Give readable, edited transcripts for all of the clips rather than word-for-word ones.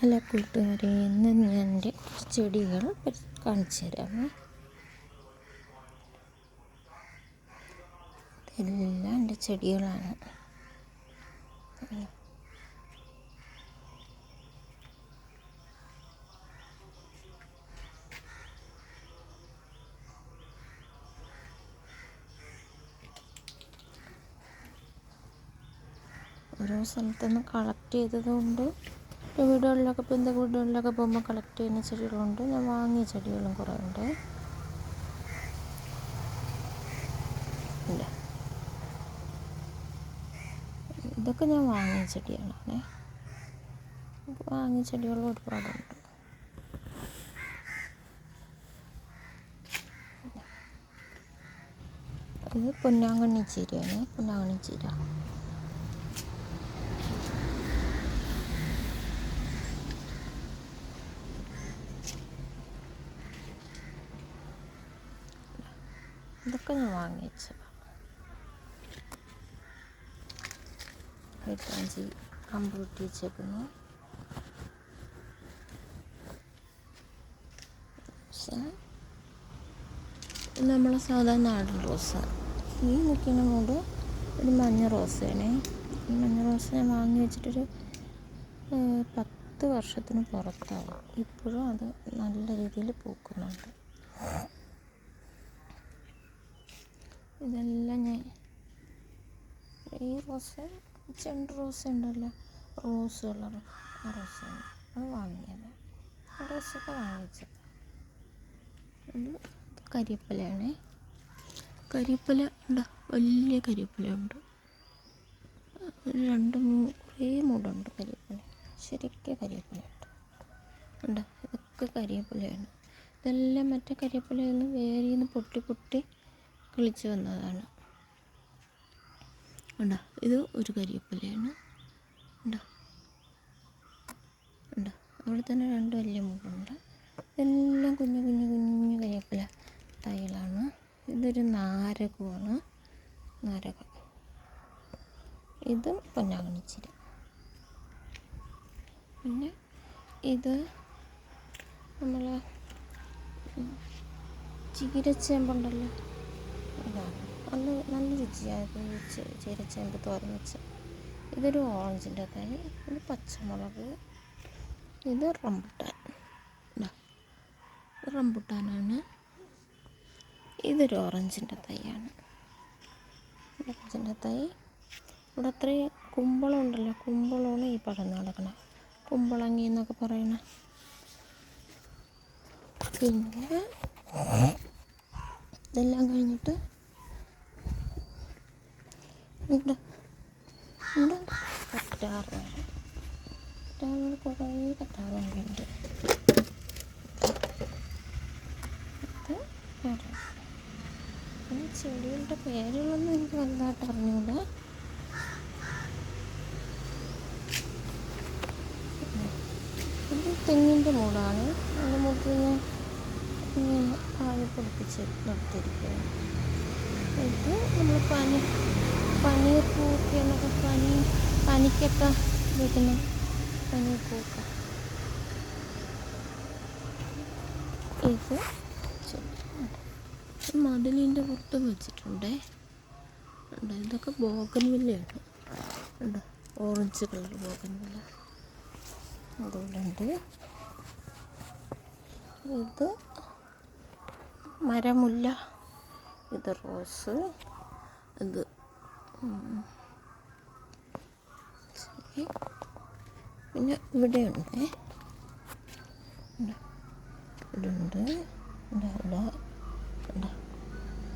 Hello കൂട്ടുകാരെ, ഇന്ന് ഞാൻ എൻ്റെ ചെടികൾ കാണിച്ചു തരാമേ. ഇതെല്ലാം എൻ്റെ ചെടികളാണ്. ഓരോ സ്ഥലത്തുനിന്ന് കളക്ട് ചെയ്തതുകൊണ്ട് വീടുകളിലൊക്കെ പോകുമ്പോൾ കളക്ട് ചെയ്യുന്ന ചെടികളുണ്ട്. ഞാൻ വാങ്ങിയ ചെടികളും കുറേ ഉണ്ട്. ഇതൊക്കെ ഞാൻ വാങ്ങിയ ചെടികളാണ്. വാങ്ങിയ ചെടികൾ ഒരുപാടുണ്ട്. ഇത് പൊന്നാങ്കണ്ണി ചീരയാണ്. പൊന്നാങ്കണ്ണി ചീര ഇതൊക്കെ ഞാൻ വാങ്ങിച്ചതാണ്. ഹൈറ്റാഞ്ചി കമ്പ് കുത്തി വെച്ചേക്കുന്നു. നമ്മളെ സാധാരണ നാടൻ റോസ. ഈ നിൽക്കുന്ന മൂട് ഒരു മഞ്ഞ റോസയാണ്. ഈ മഞ്ഞ റോസ ഞാൻ വാങ്ങി വെച്ചിട്ടൊരു 10 വർഷത്തിന് പുറത്താവും. ഇപ്പോഴും അത് നല്ല രീതിയിൽ പൂക്കുന്നുണ്ട്. ഇതെല്ലാം ഞാൻ ഈ റോസ, ചെണ്ട് റോസ ഉണ്ടല്ലോ, റോസ് കളർ, ആ റോസയാണ് അത് വാങ്ങിയത്. ആ റോസൊക്കെ വാങ്ങിച്ചത്. ഇത് കരിവേപ്പിലയാണ്. കരിവേപ്പില ഉണ്ട്, വലിയ കരിവേപ്പിലയുണ്ട്. 2-3 കുറേ മൂടുണ്ട് കരിവേപ്പില. ശരിക്കും കരിവേപ്പിലയുണ്ട്. ഉണ്ട്, ഇതൊക്കെ കരിവേപ്പിലയാണ്. ഇതെല്ലാം മറ്റേ കരിവേപ്പിലയിൽ നിന്ന് വേരിൽ നിന്ന് പൊട്ടി കിളിച്ച് വന്നതാണ്. ഉണ്ടോ, ഇത് ഒരു കരിവേപ്പിലയാണ്. ഉണ്ടോ, അവിടെ തന്നെ 2 വലിയ മൂടുണ്ട്. ഇതെല്ലാം കുഞ്ഞു കരിവേപ്പില തൈകളാണ്. ഇതൊരു നാരകമാണ്. നാരകം. ഇത് പൊന്നാങ്കണ്ണി ചീര. പിന്നെ ഇത് നമ്മൾ ചീരച്ചേമ്പുണ്ടല്ലോ, ഇതാണ് നല്ല രുചിയായത്. ചീരച്ചേമ്പ് തോരൻ വെച്ച. ഇതൊരു ഓറഞ്ചിൻ്റെ തൈ. ഇത് പച്ചമുളക്. ഇത് റംബുട്ടാൻ. റംബുട്ടാനാണ്. ഇതൊരു ഓറഞ്ചിൻ്റെ തൈയാണ്. ഓറഞ്ചിൻ്റെ തൈ. ഇവിടെ അത്രയും കുമ്പളം ഉണ്ടല്ലോ, കുമ്പളമാണ് ഈ പടർന്ന് കിടക്കണം. കുമ്പളങ്ങി എന്നൊക്കെ പറയണ. പിന്നെ ഇതെല്ലാം കഴിഞ്ഞിട്ട് ഇവിടെ കറ്റാർ കുറേ കറ്റാറുണ്ട്. പിന്നെ ചെടികളുടെ പേരുകളൊന്നും എനിക്ക് വലുതായിട്ട് അറിഞ്ഞൂടാ. ഇത് തെങ്ങിൻ്റെ മൂടാണ്. അതിൻ്റെ മൂട്ടിൽ ഞാൻ ഇങ്ങനെ ആഴി പൊടിപ്പിച്ച് നിർത്തിയിരിക്കുകയാണ്. ഇത് നമ്മൾ പനീർ പൂക്ക എന്നൊക്കെ പനിക്കൊക്കെ വയ്ക്കുന്ന പനീർ പൂക്ക. ഇത് മതിലിൻ്റെ പുറത്ത് വെച്ചിട്ടുണ്ടേ. ഇതൊക്കെ ബോഗൺവില്ലയാണ്. ഉണ്ട്, ഓറഞ്ച് കളർ ബോഗൺവില്ല അതുകൊണ്ട്. ഇത് മരമുല്ല. ഇത് റോസ്. ഇത് പിന്നെ ഇവിടെയുണ്ട്. ഇതുണ്ട്.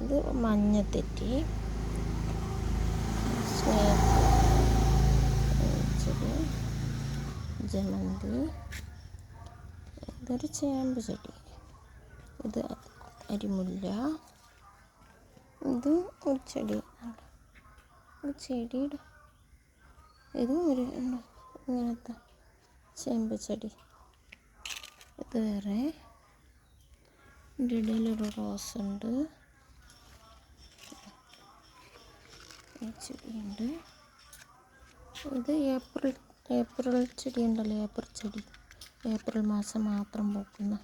ഇത് മഞ്ഞത്തെറ്റി, ചെടി, ജമന്തി. ഇതൊരു ചേമ്പ് ചെടി. ഇത് അരിമുല്ല. ഇതും ഒരു ചെടി. ചെടിയുടെ ഇതും ഒരു ഇങ്ങനത്തെ ചേമ്പ് ചെടി. ഇത് വേറെ. ഇതിൻ്റെ ഇടയിലൊരു റോസ് ഉണ്ട്. ഈ ചെടിയുണ്ട്. ഇത് ഏപ്രിൽ ചെടി ഉണ്ടല്ലോ, ഏപ്രിൽ ചെടി. ഏപ്രിൽ മാസം മാത്രം പൂക്കുന്ന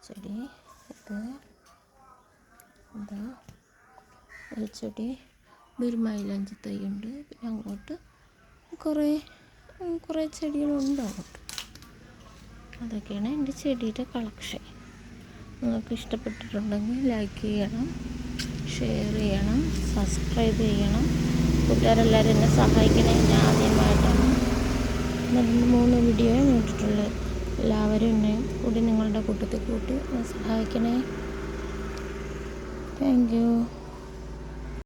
ചെടി. എന്താ ഒരു ചെടി, ഒരു മൈലാഞ്ചി തൈയുണ്ട്. പിന്നെ അങ്ങോട്ട് കുറേ ചെടികളുണ്ട് അങ്ങോട്ട്. അതൊക്കെയാണ് എൻ്റെ ചെടിയുടെ കളക്ഷൻ. നിങ്ങൾക്ക് ഇഷ്ടപ്പെട്ടിട്ടുണ്ടെങ്കിൽ ലൈക്ക് ചെയ്യണം, ഷെയർ ചെയ്യണം, സബ്സ്ക്രൈബ് ചെയ്യണം. കൂട്ടുകാരെല്ലാവരും എന്നെ സഹായിക്കണേ. ഞാൻ ആദ്യമായിട്ടാണ് 3 വീഡിയോ ഇട്ടിട്ടുള്ളത്. എല്ലാവരും എന്നെ കൂടി നിങ്ങളുടെ കൂട്ടത്തിൽ കൂട്ടി സഹായിക്കണേ. Thank you.